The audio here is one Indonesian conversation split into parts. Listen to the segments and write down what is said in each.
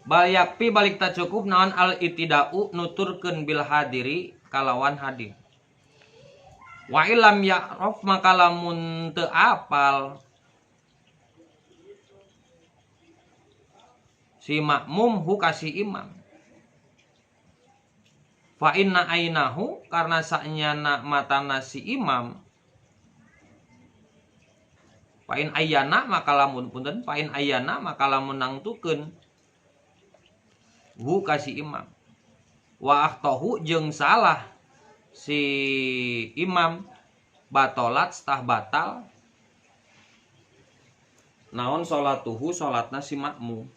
Balyakpi balik tak cukup naon al itidau nuturkeun bil hadiri kalawan hadir. Wa ilam ya'raf maka lamun teu apal si makmum hu kasih imam. Fa inna ainahu karena sanyana matana si imam. Fa in ayyana maka lamun punten fa in ayyana maka lamun nangtukeun hu kasih imam. Wa akhtahu jeung salah si imam batolat stah batal naon salatuhu salatna si makmum.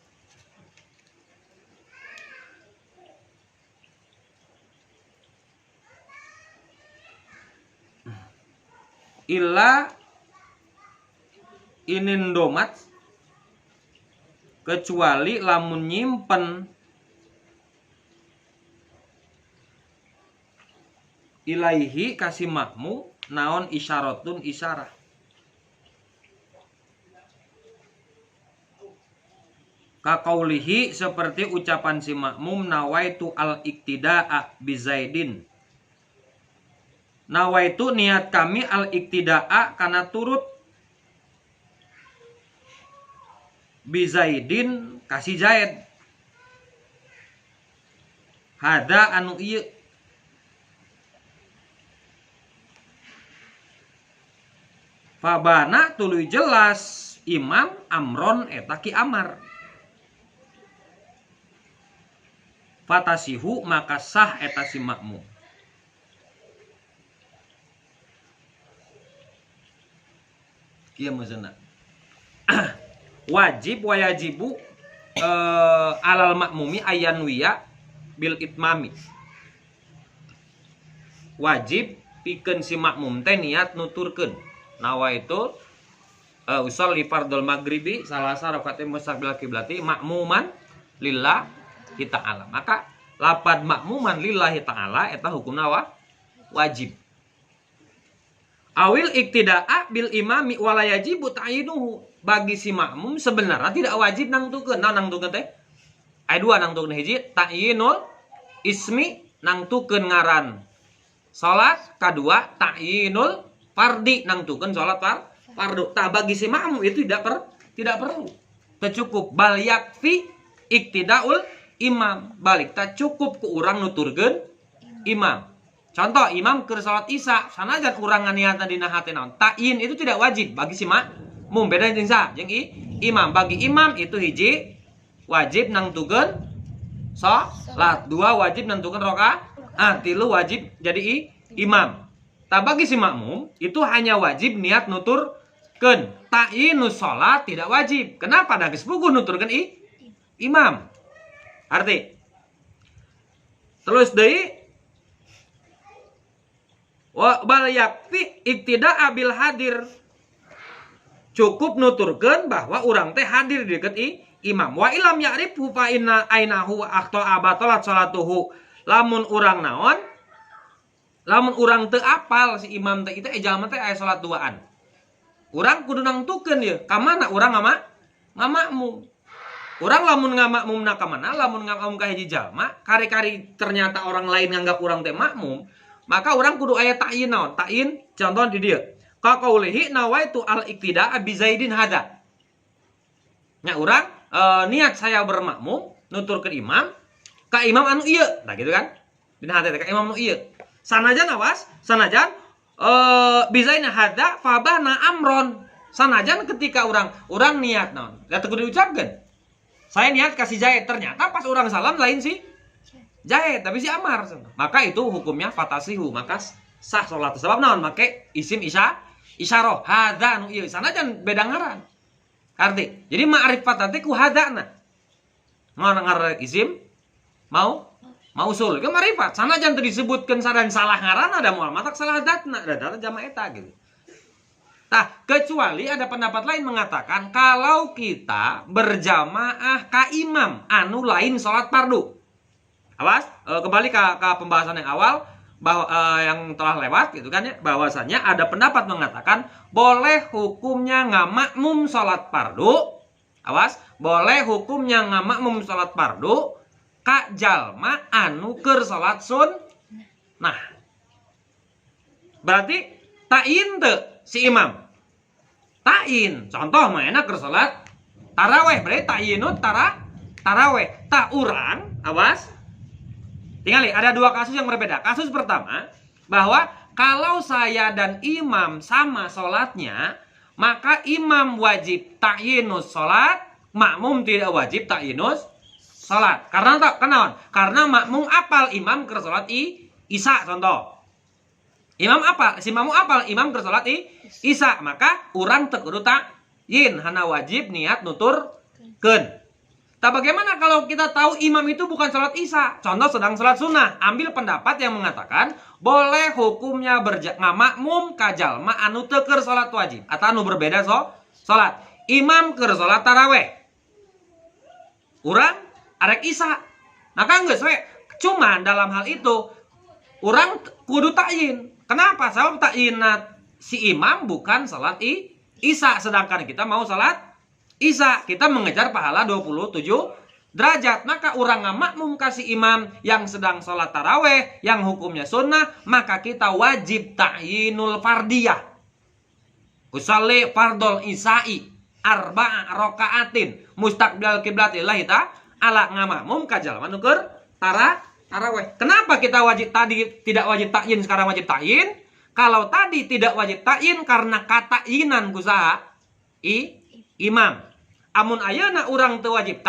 Illa inin domat kecuali lamun nyimpen ilaihi kasih makmum naon isyaratun isyarah. Kakaulihi seperti ucapan si makmum nawaitu al iktida'a bizaidin. Nawaitu niat kami al iktida'a kana turut bizaidin kasih Zaid. Hada anu ieu Fabana tuluy jelas imam amron eta ki amar. Fatasihu maka sah eta si makmum. Kieu maksudna. Wajib wayajibu alal makmumi ayanwiya bil itmami. Wajib pikeun si makmum teh niat nuturkeun. Nawaitu usolli fardul maghribi salasa rakaat mustaqbil kiblati makmuman lillahi ta'ala. Maka lapad makmuman lillahi ta'ala eta hukumna wajib. Awil iktida'a bil imami wala yajibu ta'inuhu. Bagi si makmum sebenarnya tidak wajib nangtukeun. Nah nangtukeun teh aya dua nangtukeun hiji ta'yinul ismi nangtukeun ngaran salat, kedua ta'yinul fardi nangtukeun salat fardu. Tah bagi si makmum itu tidak perlu. Teu cukup bal yakfi iktida'ul imam. Balik tak cukup ku urang nuturkeun imam. Contoh imam keur salat isya sanajan urang nganiatna dina hate naon ta'yin itu tidak wajib bagi si makmum. Beda jeung sa jeung imam. Bagi imam itu hiji wajib nangtukeun salat, dua wajib nangtukeun rakaat, tilu wajib jadi imam. Tah bagi si makmum itu hanya wajib niat nuturkeun. Ta'yinus salat tidak wajib. Kenapa? Da geus puguh nuturkeun imam. Arti terus deui wa bal yakfi iktida'a bil hadir. Cukup nuturkeun bahwa urang teh hadir di deket imam. Wa ilam ya'rifu fa inna ainahu wa akhta'a batalat salatuhu. Lamun urang naon? Lamun urang teu apal si imam teh itu jalma teh aya salat duaan. Urang kudu nangtukeun ieu. Ka mana urang ngamakmum. Urang lamun ngamakmumna ka mana? Lamun ngamakmum ka hiji jalma, kari-kari ternyata orang lain nganggap urang teh makmum, maka urang kudu aya ta'yin naon? Ta'yin contoh di dieu. Ka qaulihi nawaitu al iktida'a bi zaidin hada. Nya urang niat saya bermakmum nuturkeun imam ka imam anu ieu. Nah gitu kan? Dina hate ka imam anu ieu. Sanajan awas, sanajan bizaina hada fabana amron. Sanajan ketika urang niat naon? Da teu kudu diucapkeun. Saya niat kasih Zaid, ternyata pas urang salam lain si Zaid, tapi si Amar. Maka itu hukumnya fatasihu, maka sah salat. Sebab naon? Make isim isyarah. Hada anu ieu. Sanajan beda ngaran. Arti. Jadi ma'rifat teh ku hadana. Mau ngaran isim mausul ke ma'rifat. Sanajan teu disebutkeun sadan salah ngaran ada moal matak salah datna. Da jama eta gitu. Tah, kecuali ada pendapat lain mengatakan kalau kita berjamaah ka imam anu lain salat fardu. Awas, kembali ke pembahasan yang awal bahwa yang telah lewat gitu kan ya, bahwasanya ada pendapat mengatakan boleh hukumnya ngamakmum salat fardu Awas, boleh hukumnya ngamakmum salat fardu ka jalma anu keur salat sunnah. Berarti ta'in teu si imam. Ta'in, contoh mainna keur salat taraweh, berarti ta'inut taraweh. Tak urang, awas. Tinggali, ada dua kasus yang berbeda. Kasus pertama, bahwa kalau saya dan imam sama sholatnya, maka imam wajib ta'yinus sholat, makmum tidak wajib ta'yinus sholat. Karena tak kenaon? Karena makmum apal imam ke sholat isya, contoh. Imam apal, si makmum apal imam ke sholat isya, maka urang teu kudu ta'yin, hana wajib niat nuturkeun. Tak bagaimana kalau kita tahu imam itu bukan sholat isya, contoh sedang sholat sunnah, ambil pendapat yang mengatakan boleh hukumnya ngamakmum ka jalma anu teu keur sholat wajib atau anu berbeda sholat. Imam keur sholat taraweh, urang arek isya, maka geus we. Cuman dalam hal itu urang kudu ta'yin. Kenapa? Sebab ta'yinna si imam bukan sholat isya, sedangkan kita mau sholat isya, kita mengejar pahala 27 derajat. Maka orang ngamakmum kasih imam yang sedang sholat taraweh, yang hukumnya sunnah, maka kita wajib ta'yinul fardiyah. Usalli fardol isya'i arba'a rokaatin mustaqbil qiblatillahi ta'ala, ngamakmum kajalma nuker taraweh. Kenapa kita wajib tadi tidak wajib ta'yin, sekarang wajib ta'yin? Kalau tadi tidak wajib ta'yin karena kata'yinan kusaha imam. Amun ayeuna urang teu wajib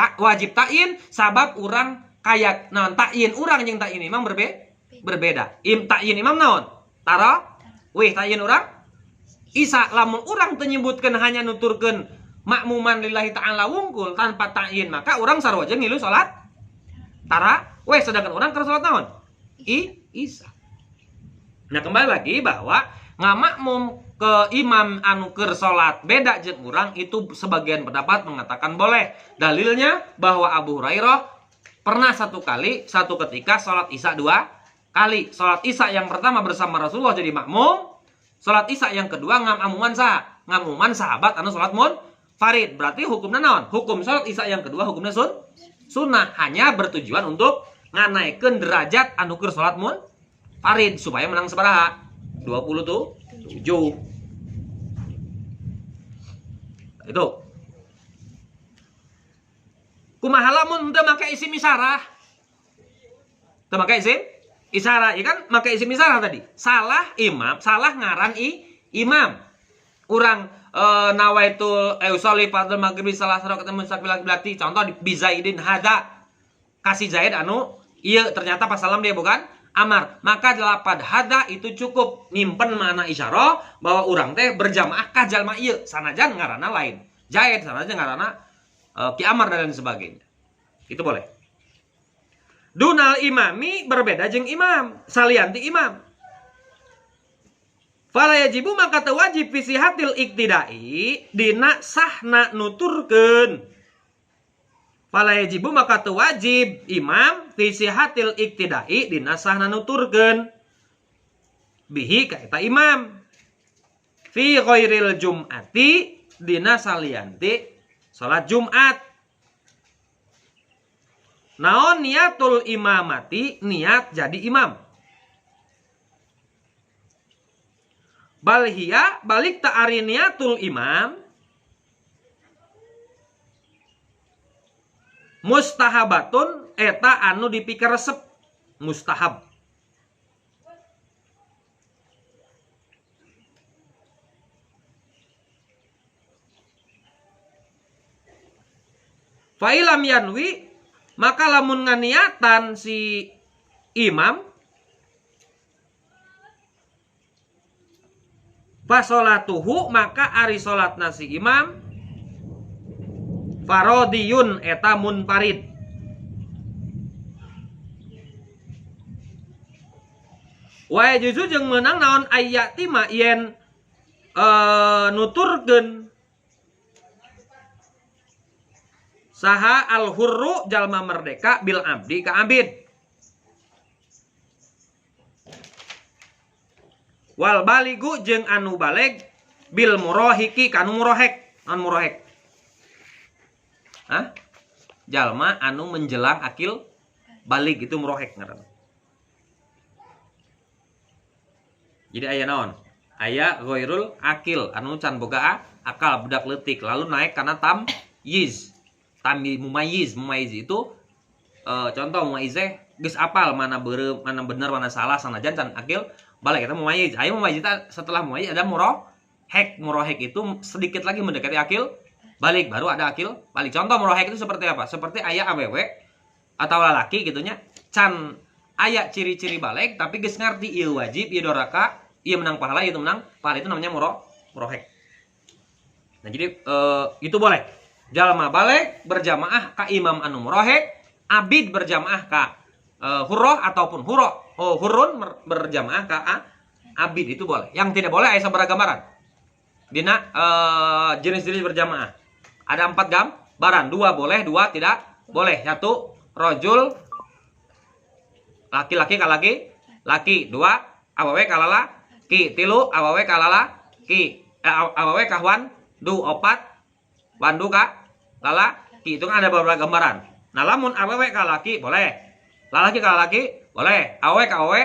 ta'yin, sabab urang kayak naon ta'yin urang jeung ta'yin imam berbeda. Ta'yin imam naon? Tarawih, ta'yin urang isya. Lamun urang teu nyebutkeun hanya nuturkeun makmuman lillahi ta'ala wungkul tanpa ta'yin, maka urang sarua jeung ngilu salat tarawih, sedangkan urang keur salat naon? Isya. Nah, kembali lagi bahwa ngamakmum ke imam anu keur salat beda jeung urang itu sebagian pendapat mengatakan boleh. Dalilnya bahwa Abu Hurairah pernah satu ketika salat isya 2 kali. Salat isya yang pertama bersama Rasulullah jadi makmum, salat isya yang kedua ngamuman sahabat anu salat munfarid. Berarti hukumnya naon? Hukum salat isya yang kedua hukumnya sunnah, hanya bertujuan untuk nganaikeun derajat anu keur salat munfarid supaya menang sabaraha? 27. Itu. Kumaha lamun teu make isim isyarah? Teu make isim isyarah, ya kan make isim isyarah tadi. Salah imam, salah ngaran imam. Urang nawaitul usolli fardhu maghrib salah rakaat mustaqbil qiblati, contoh bi Zaidin hada. Kasih Zaid anu ieu ternyata pas salam dia bukan amar, maka lapad hada itu cukup nyimpen makna isyarah bahwa urang teh berjamaah ka jalma ieu, sanajan ngaranna lain Zaid, sanajan ngaranna Ki Amar dan lain sebagainya. Itu boleh. Dunal imami berbeda jeung imam, salianti imam. Fala yajibu maka teu wajib fi sihatil iktidai dina sahna nuturkeun. Fala yajibu maka teu wajib imam fi sihatil iktidai dina sahna nuturkeun bihi ka eta imam fi ghairil jum'ati dina salianti salat Jumat. Naon niatul imamati, niat jadi imam. Balhiya balik ta'ari niatul imam mustahabatun eta anu dipikir resep, mustahab. Fa'ilam yanwi maka lamun nganiatan si imam fasolatuhu maka ari salatna si imam farodiyun eta munfarid. Wa juzu jeung meunang naon ayati ma yen nuturkeun saha al hurru jalma merdeka bil abdi ka abid. Wal baligu jeung anu baleg bil murahiki kanu murahek, non murahek. jalma anu menjelang akil balik itu murohek ngaranna. Jadi aya naon? Aya ghairul akil anu can boga akal budak leutik lalu naik karena tamyiz. Mumayyiz itu contoh mumayyiz geus apal mana bener mana salah sanajan can akil balik eta mumayyiz. Aya mumayyiz setelah mumayyiz ada murohek itu sedikit lagi mendekati akil balik baru ada akil balik. Contoh murohek itu seperti apa? Seperti aya awewe atau lalaki gitunya can aya ciri-ciri balik tapi geus ngarti ieu wajib ieu doraka ieu menang pahala ieu menang pahala itu namanya murohek. Nah jadi itu boleh jalma balik berjamaah ka imam anu murohek, abid berjamaah ka hurroh ataupun hurun berjamaah ka abid itu boleh. Yang tidak boleh aya sabaraha gambaran dina jenis-jenis berjamaah. Ada 4 gambaran, 2 boleh, 2 tidak boleh. 1 rojul laki-laki ka laki, 2 awewe ka lalaki, 3 awewe ka lalaki, awewe ka wandu, 4 wandu ka lalaki. Itu kan ada beberapa gambaran. Nah lamun awewe ka laki boleh, lalaki ka lalaki boleh, awewe ka awewe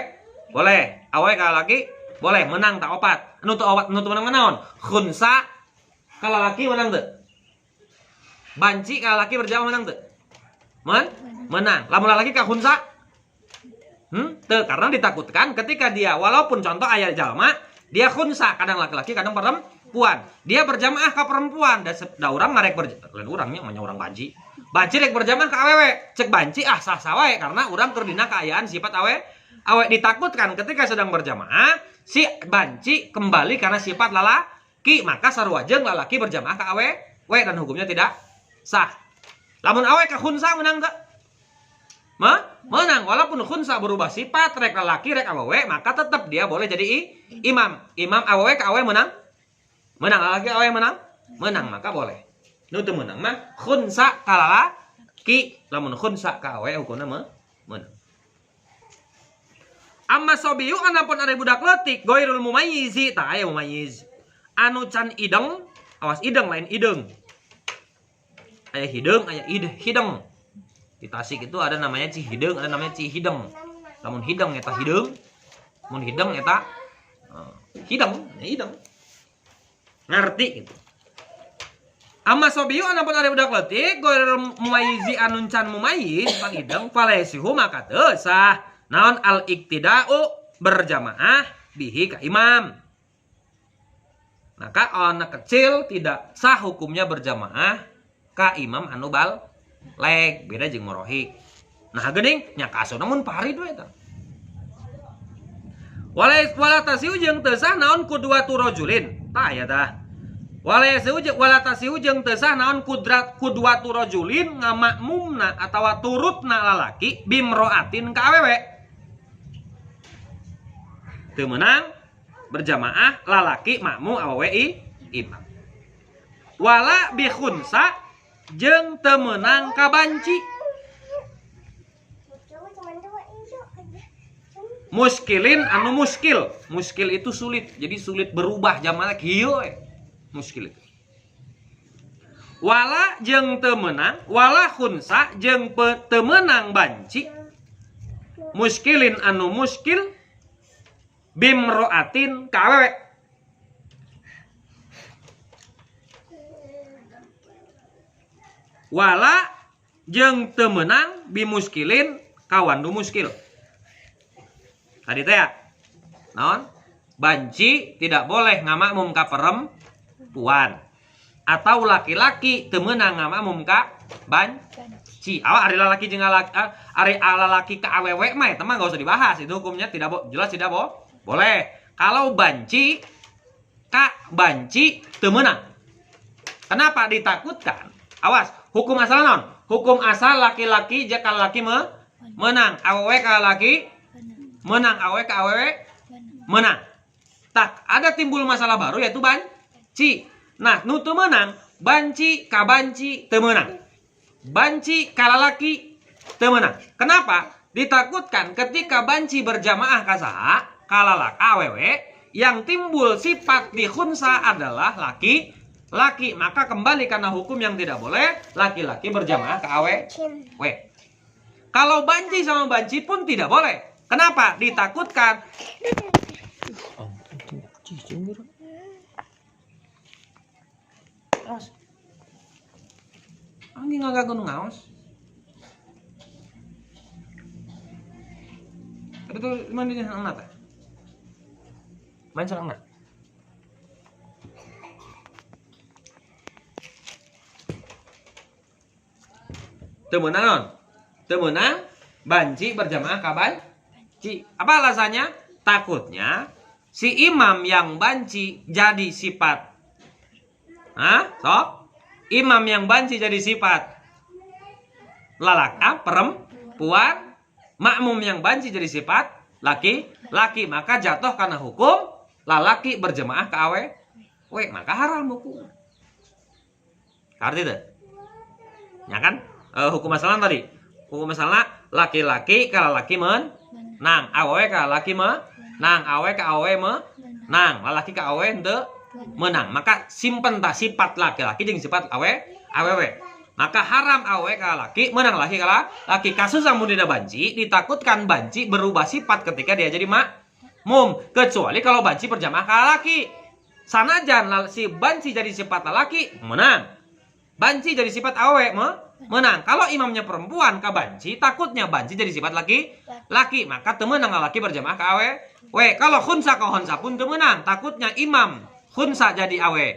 boleh, awewe ka lalaki boleh. Menang tak 4 nutu menang naon? Khunsa ka lalaki menang teu? Banci ka lalaki berjamaah menang teu? Menang. Lamun lalaki ka khunsa teu, karena ditakutkan ketika dia walaupun contoh aya jalma dia khunsa kadang laki-laki kadang perempuan, dia berjamaah ka perempuan da urang ngarek lain urangnya manya urang banci rek berjamaah ka awewe cek banci sah-sah wae karena urang keur dina kaayaan sifat awe ditakutkan ketika sedang berjamaah si banci kembali karena sifat lalaki maka sarua jeung lalaki berjamaah ka awewe dan hukumnya tidak sah. Lamun awe ka khunsa menang teu? Menang walaupun khunsa berubah sifat rek lalaki rek awewe maka tetap dia boleh jadi imam awewe ka awewe menang lalaki awewe menang maka boleh. Nu teu menang mah khunsa ka lalaki, lamun khunsa ka awewe hukumna menang. Amma sobiyu anapun ari budak leutik ghairul mumayyizi tah aya mumayyiz anu can ideng, awas ideng lain ideng. Aya hideng, aya hideng. Di Tasik itu ada namanya Cihideng, ada namanya Cihideng. Lamun hideng eta hideng, mun hideng eta hideng. Ngerti gitu. Amma sobiyu anapun ari budak leutik ghairul mumayyizi anu can mumayyiz pan hideng falesihu maka teu sah naon al iktida'u berjamaah bihi ka imam. Maka anak kecil tidak sah hukumnya berjamaah ka imam anu balik, beda jeung murohik. Nah geuning nya kaso namun parid we eta. Wala tasiu jeung teu sah naon kudwatu rajulin. Tah aya tah. Wala tasiu jeung teu sah naon kudwatu rajulin ngamakmumna atawa turutna lalaki bimroatin ka awewe. Teu meunang berjamaah lalaki makmum awewe imam. Wala bi khunsa jeung teu meunang ka banci. Muskilin anu muskil. Muskil itu sulit. Jadi sulit berubah jamalna kieu we. Muskil itu. Wala jeung teu meunang, wala khunsa jeung teu meunang banci. Muskilin anu muskil bimroatin ka awewe. Wala jeung teu meunang bimuskilin kawandu muskil. Tadi teh ya. Naon? Banci tidak boleh ngamakmum ka perempuan atau laki-laki teu meunang ngamakmum ka banci. Ari lalaki jeung ari lalaki ka awewe mah eta mah enggak usah dibahas. Itu hukumnya jelas tidak boleh. Kalau banci ka banci teu meunang. Kenapa ditakutkan? Awas, hukum asal non. Hukum asal laki-laki jika laki menang, awewe ka laki menang, awewe ka awewe menang. Tak ada timbul masalah baru yaitu banci. Nah, nu teu menang, banci ka banci teu menang. Banci ka lalaki teu menang. Kenapa? Ditakutkan ketika banci berjamaah ka saha? Ka lalaki awewe yang timbul sifat di khunsa adalah laki laki, maka kembali karena hukum yang tidak boleh laki-laki berjamaah ke awe. Kalau banci sama banci pun tidak boleh. Kenapa? Ditakutkan. Angin nggak gunung ngaos. Itu mandinya anak teh. Main sareng anak. Teu meunang non? Teu meunang banci berjamaah ka banci. Apa alasannya? Takutnya si imam yang banci jadi sifat. Hah? Sok? Imam yang banci jadi sifat lalaka, perempuan. Makmum yang banci jadi sifat laki, maka jatuh karena hukum lalaki berjemaah ke awe, maka haram hukum. Arti itu, ya kan? Hukum masalah tadi, hukum masalah laki-laki kalau laki menang, awe kalau laki menang, awe ke awe menang, lalaki ke awe ente menang. Maka simpen tak sifat laki-laki jeung sifat awewe. Maka haram awe ka laki menang laki ka laki. Kasus yang dina banci, ditakutkan banci berubah sifat ketika dia jadi makmum, kecuali kalau banci berjamaah ka laki. Sanajan si banci jadi sifat laki menang, banci jadi sifat awe menang. Kalau imamnya perempuan ka banci, takutnya banci jadi sifat laki, maka teu meunang laki berjamaah ka awe. Kalau khunsa ka khunsa pun teu meunang, takutnya imam khunsa jadi awe,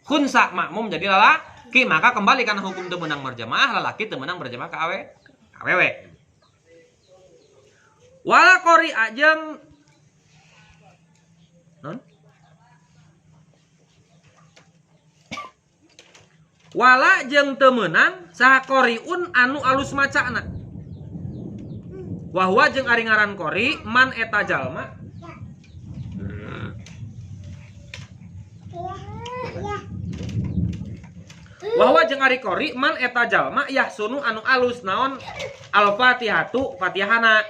khunsa makmum jadi lalaki. Maka kembali karena hukum teu meunang berjamaah, lalaki teu meunang berjamaah ke awewe. Wala qori ajeng wala jeung teu meunang saha qoriun anu alus macana. Wahwa jeung ari ngaran qori man eta jalma Wahwa jeung ari qori man eta jalma yahsunu anu alus naon al-Fatihatu Fatihana.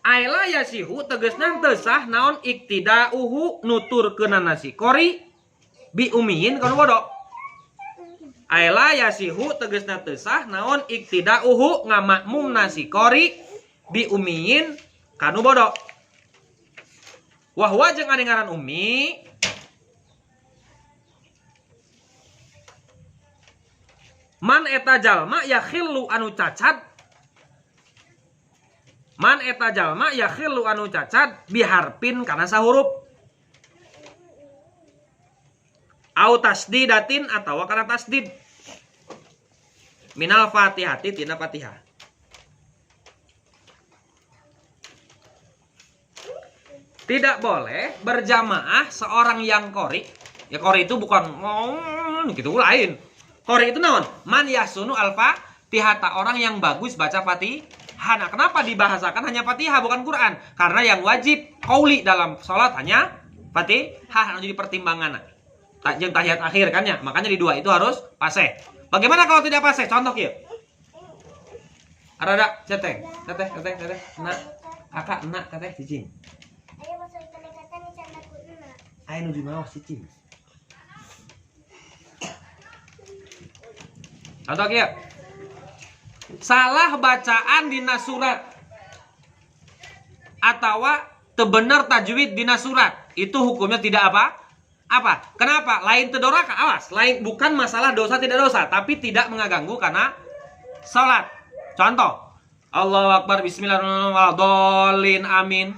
Aila yasihu tegasna teu sah naon iktidauhu nuturkeunana si qori bi umiyin kana bodo. Aila yasihu tegasna teu sah naon iktidauhu ngamakmumna si qori bi umiyin kanu bodo. Wahwa jeung ari ngaran umi man eta jalma yakhillu anu cacat. Man eta jalma yakhillu anu cacat biharpin kana sahurup. Au tasdidatin atawa kana tasdid. Minal Fatihati tina Fatihah. Tidak boleh berjamaah seorang yang qori. Ya qori itu bukan gitu lain. Qori itu naon? Man yasunu al-Fatihah, orang yang bagus baca Fatihah. Nah, kenapa dibahasakan hanya Fatihah bukan Quran? Karena yang wajib qauli dalam salat hanya Fatihah, anu jadi pertimbangan. Jeung tahiyat akhir kan ya. Makanya di dua itu harus paseh. Bagaimana kalau tidak paseh? Contoh kieu. Arada teteh. Nah, kakak enak teteh cicing. Ayo masuk pendekatan di canda kunna. Ayo nu di bawah cicing. Contoh kieu. Salah bacaan dina surat atawa teu bener tajwid dina surat, itu hukumnya tidak apa? Kenapa? Lain teu doraka, awas, lain bukan masalah dosa tidak dosa, tapi tidak mengganggu karena salat. Contoh, Allahu Akbar bismillahirrahmanirrahim amin.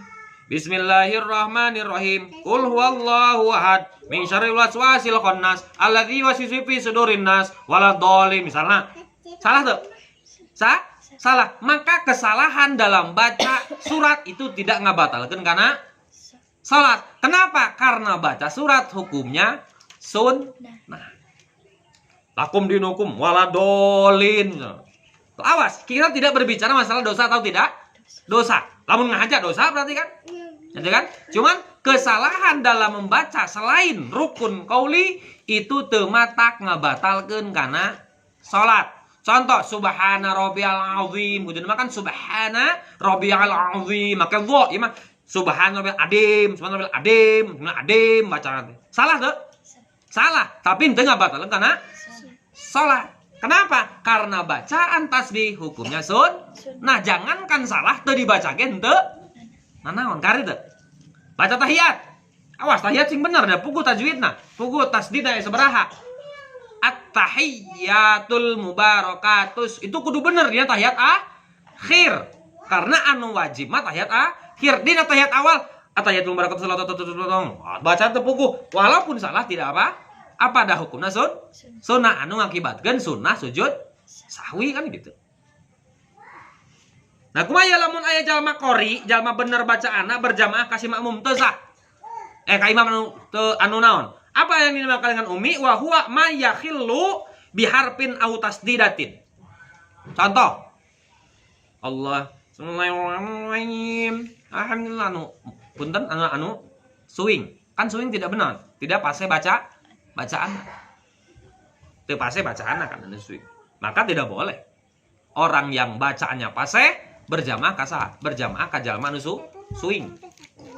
Bismillahirrahmanirrahim. Qul huwallahu ahad. Min syarril waswasil khannas alladzi yuwaswisu fi sudurin nas waladhdallin. Misalnya, salah tuh? Salah. Maka kesalahan dalam baca surat itu tidak ngabatalkeun karena salat. Kenapa? Karena baca surat hukumnya sunnah. Lakum dinukum waladhdallin. Awas, kita tidak berbicara masalah dosa atau tidak dosa. Lamun ngahaja dosa berarti kan? Jadi kan? Cuman kesalahan dalam membaca selain rukun qauli itu teu matak ngabatalkeun kana salat. Contoh subhana rabbiyal azim, kudu makan subhana rabbiyal azim, maka dha ieu mah subhanallah adim, subhanallah adim, adim bacaan teh. Salah tuh? Salah, tapi henteu ngabatalkeun kana salat. Kenapa? Karena bacaan tasbih hukumnya Nah, jangankan salah teu dibaca ge henteu nanaon kari teu. Baca tahiyat. Awas tahiyat sing bener da pugu tajwidna, pugu tasdidna sabaraha. At-tahiyyatul mubarakatus itu kudu bener dia tahiyat akhir. Karena anu wajib mah tahiyat akhir. Dina tahiyat awal at-tahiyyatul mubarakatus baca teu pugu walaupun salah tidak apa. Apa dah hukumna sunnah anu ngakibatkeun sunnah sujud sahwi kan gitu. Nah, kumaha lamun aya jalma qori, jalma bener bacaanna berjamaah kasih makmum teu sah. Ka imam anu naon? Apa yang dinamakan dengan umi? Wa huwa ma yakhillu biharfin aw tasdidatin. Contoh. Allah Bismillahirrahmanirrahim. Alhamdulillah punten anu swing. Kan swing tidak benar. Tidak pase bacaan. Teu pase bacaan kan anu swing. Maka tidak boleh. Orang yang bacaannya pase berjamaah ka jalma anu swing.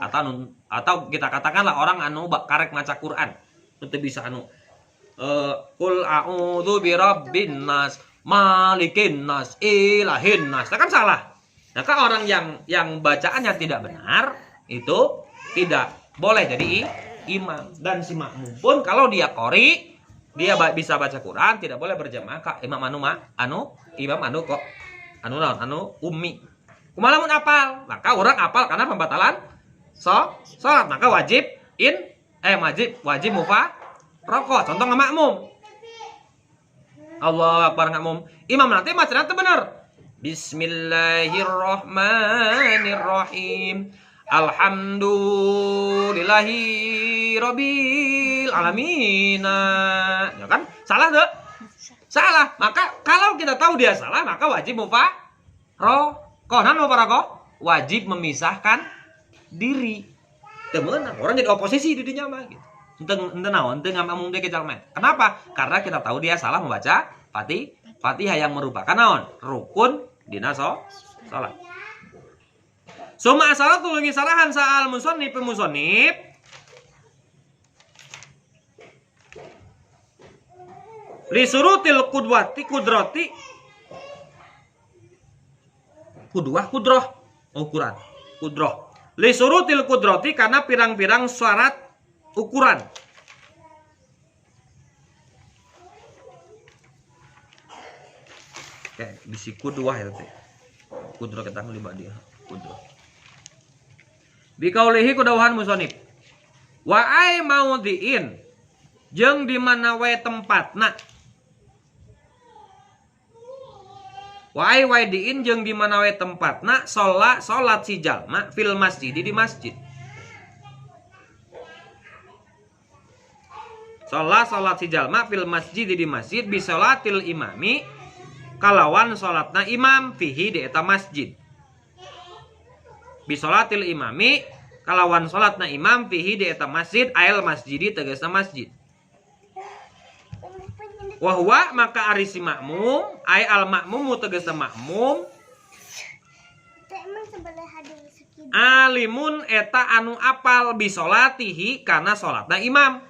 Atau kita katakanlah orang anu karek maca Quran itu bisa anu qul a'udzu birabbin nas malikin nas ilahin nas kan salah. Nah, kan orang yang bacaannya tidak benar itu tidak boleh jadi imam. Dan si makmum pun kalau dia qori dia bisa baca Quran tidak boleh berjamaah ka imam anu ummi. Kumaha lamun apal? Maka orang apal karena pembatalan salat, maka wajib mufaraqah. Contoh makmum. Allahu akbar makmum. Imam nanti macana teu bener. Bismillahirrahmanirrahim. Alhamdulillahi rabbil alamin. Ya kan? Salah tuh? Salah. Maka kalau kita tahu dia salah, maka wajib mufaraqah. Nah, mufaraqah wajib memisahkan diri. Temenan orang jadi oposisi di dinya mah gitu. Henteu naon, henteu ngomong deui ke jalma. Kenapa? Karena kita tahu dia salah membaca Fatihah yang merupakan naon? Rukun dina salat. Suma asalatul ngisarahan sa'al musannif li surutil kudrati kudroh ukuran kudroh li surutil kudrati karena pirang-pirang syarat ukuran. Oke, bisi kudwah ya teh. Kudroh kita lima dia kudroh. Bikaulihi kudawahan musonib. Wa ai maudhiin jeung di mana we tempatna. Wa ai waidiin jeung di mana we tempatna salat si jalma fil masjid di masjid. Salat si jalma fil masjid di masjid bi salatil imami kalawan salatna imam fihi di eta masjid. Bi salatil imami kalawan salatna imam fihi di eta masjid ail masjidi tegasna masjid. Wahwa maka arisi makmum ay al makmum tegasna makmum alimun eta anu apal bi salatihi kana salatna imam.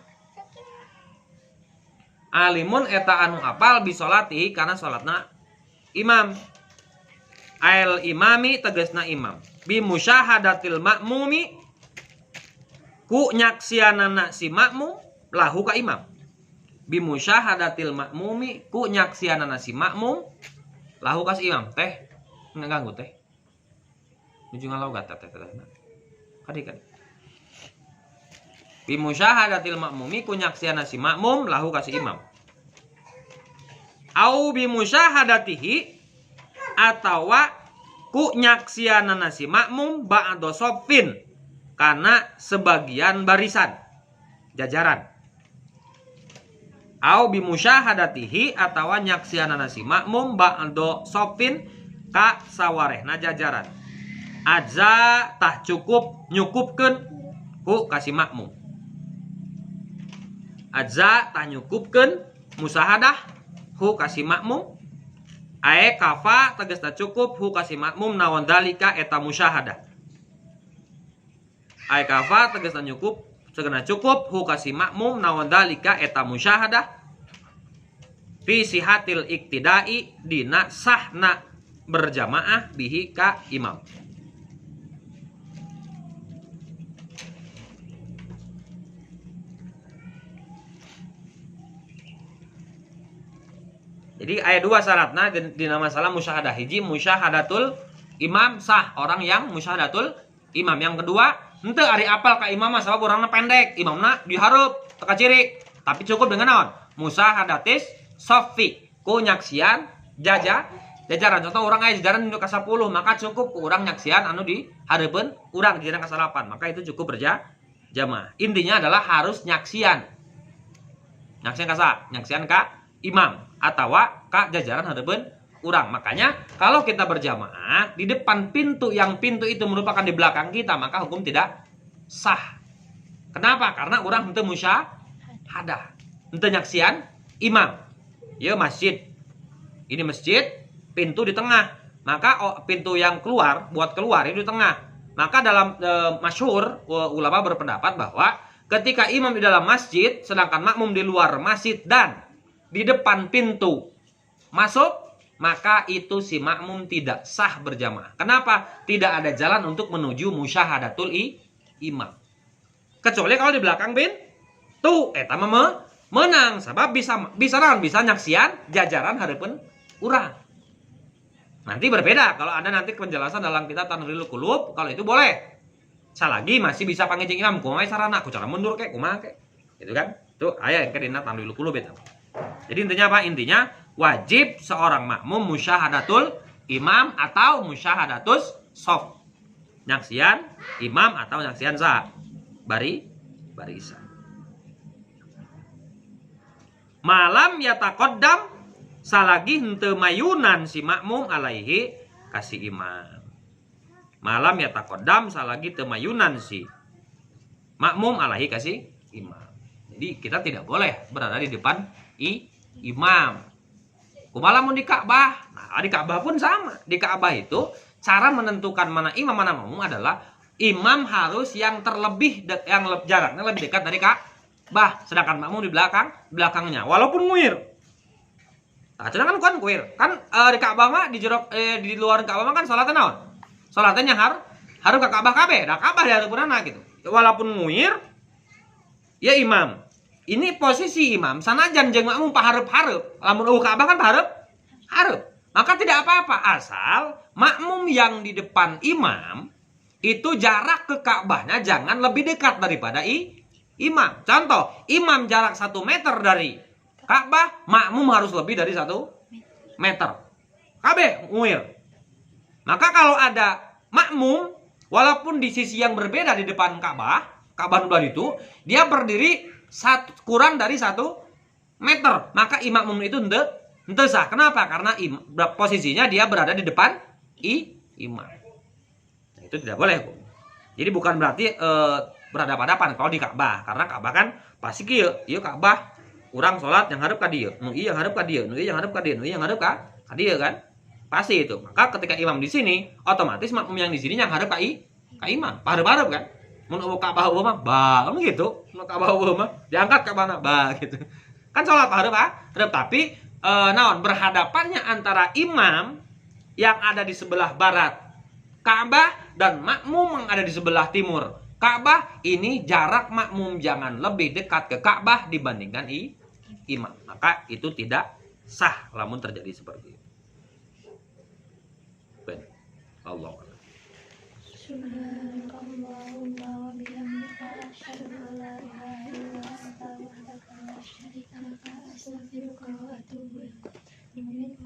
Alimun eta anu apal bi salatihi kana salatna imam. Ail imami tegasna imam. Bi musyahadatil makmumi ku nyaksianana si makmum lahu ka imam. Bi musyahadatil makmumi ku nyaksianana si makmum lahu ka si imam. Teh ngaganggu teh. Nuju ngalau gata teh kadi. Bi musyahadatil makmumi ku nyaksianana si makmum lahu ka si imam. Au bi musyahadatihi atawa ku nyaksianana si makmum ba'da soffin kana sebagian barisan jajaran. Au bi musyahadatihi atawa nyaksianana si makmum ba'da soffin ka sawarehna jajaran. Adza tah cukup nyukupkeun ku ka si makmum. Adza tah nyukupkeun musahadah hu ka si makmum. Ae kafa tegasna cukup hu ka si makmum naon dalika eta musyahadah. Ai kafa tegasna cukup, segena cukup hu kasi makmum naon dalika eta musyahadah fi sihatil iktidai dina sahna berjamaah bihi ka imam. Jadi ayat 2 syaratna dina masalah musyahadah. Hiji musyahadatul imam sah, orang yang musyahadatul imam. Yang kedua, henteu ari apal ka imam sabab urangna pendek, imamna dihareup teka ciri. Tapi cukup dengan naon? Musyahadatis saffi, ku nyaksian jajaran. Contoh urang aya jajaran nu ka 10, maka cukup ku urang nyaksian anu di hareupeun urang jajaran ka 8. Maka itu cukup berjamaah. Intinya adalah harus nyaksian. Nyaksian ka sa? Nyaksian ka imam atau ka jajaran hareupeun urang. Makanya kalau kita berjamaah di depan pintu yang pintu itu merupakan di belakang kita, maka hukum tidak sah. Kenapa? Karena urang henteu musyahadah, henteu nyaksian imam. Ya masjid. Ini masjid, pintu di tengah. Maka pintu yang keluar, buat keluar itu di tengah. Maka dalam masyhur ulama berpendapat bahwa ketika imam di dalam masjid sedangkan makmum di luar masjid dan di depan pintu masuk, maka itu si makmum tidak sah berjamaah. Kenapa? Tidak ada jalan untuk menuju musyahadatul imam. Kecuali kalau di belakang pintu, eta mah menang. Sebab bisa nyaksian jajaran hareupeun urang. Nanti berbeda kalau ada nanti penjelasan dalam kitab Tanwirul Qulub, kalau itu boleh. Salagi masih bisa pangejeng imam, kumaha sarana, ku cara mundur kek, kumaha kek. Gitu kan? Itu aya yang dina Tanwirul Qulub eta. Jadi intinya apa? Intinya wajib seorang makmum musyahadatul imam atau musyahadatus shaf. Nyaksian imam atau nyaksian barisan. Malam yataqaddam salagi henteu mayunan si makmum alaihi kasih imam. Malam yataqaddam salagi teu mayunan si makmum alaihi kasih imam. Jadi kita tidak boleh berada di depan imam. Kumaha lamun di Ka'bah? Nah, di Ka'bah pun sama. Di Ka'bah itu cara menentukan mana imam mana makmum adalah imam harus yang terlebih yang jaraknya lebih dekat dari Ka'bah, sedangkan makmum di belakangnya walaupun nguir. Nah, sedangkan kan nguir. Kan di Ka'bah mah di luar Ka'bah mah kan salatnya naon? Salatnya harus ke Ka'bah kabeh. Nah, Ka'bah di harapeunana gitu. Walaupun nguir ya imam. Ini posisi imam sanajan jeung makmum pahareup-hareup. Lamun Ka'bah kan pahareup. Maka tidak apa-apa asal makmum yang di depan imam itu jarak ke Ka'bahnya jangan lebih dekat daripada imam. Contoh, imam jarak 1 meter dari Ka'bah, makmum harus lebih dari 1 meter. Kabeh nguir. Maka kalau ada makmum walaupun di sisi yang berbeda di depan Ka'bah nulah itu, dia berdiri kurang dari 1 meter, maka imam itu henteu sah. Kenapa? Karena posisinya dia berada di depan imam. Nah, itu tidak boleh. Jadi bukan berarti berhadapan-hadapan kalau di Ka'bah, karena Ka'bah kan pasti kieu Ka'bah urang salat yang hareup ka dieu, nu ieu yang hareup ka dieu, nu ieu yang hareup ka dieu, nu ieu yang hareup ka dieu kan. Pasti itu. Maka ketika imam di sini, otomatis makmum yang di sini yang hareup ka imam, hareup-hareup kan. Mun Ka'bah mah ba gitu. Mun Ka'bah mah diangkat ka mana ba gitu. Kan salat hareup tapi naon berhadapannya antara imam yang ada di sebelah barat Ka'bah dan makmum yang ada di sebelah timur Ka'bah, ini jarak makmum jangan lebih dekat ke Ka'bah dibandingkan imam. Maka itu tidak sah lamun terjadi seperti itu. Allah. Subhanakallahumma wa bihamdika asyhadu an la ilaha illa anta astaghfiruka wa atubu ilaik.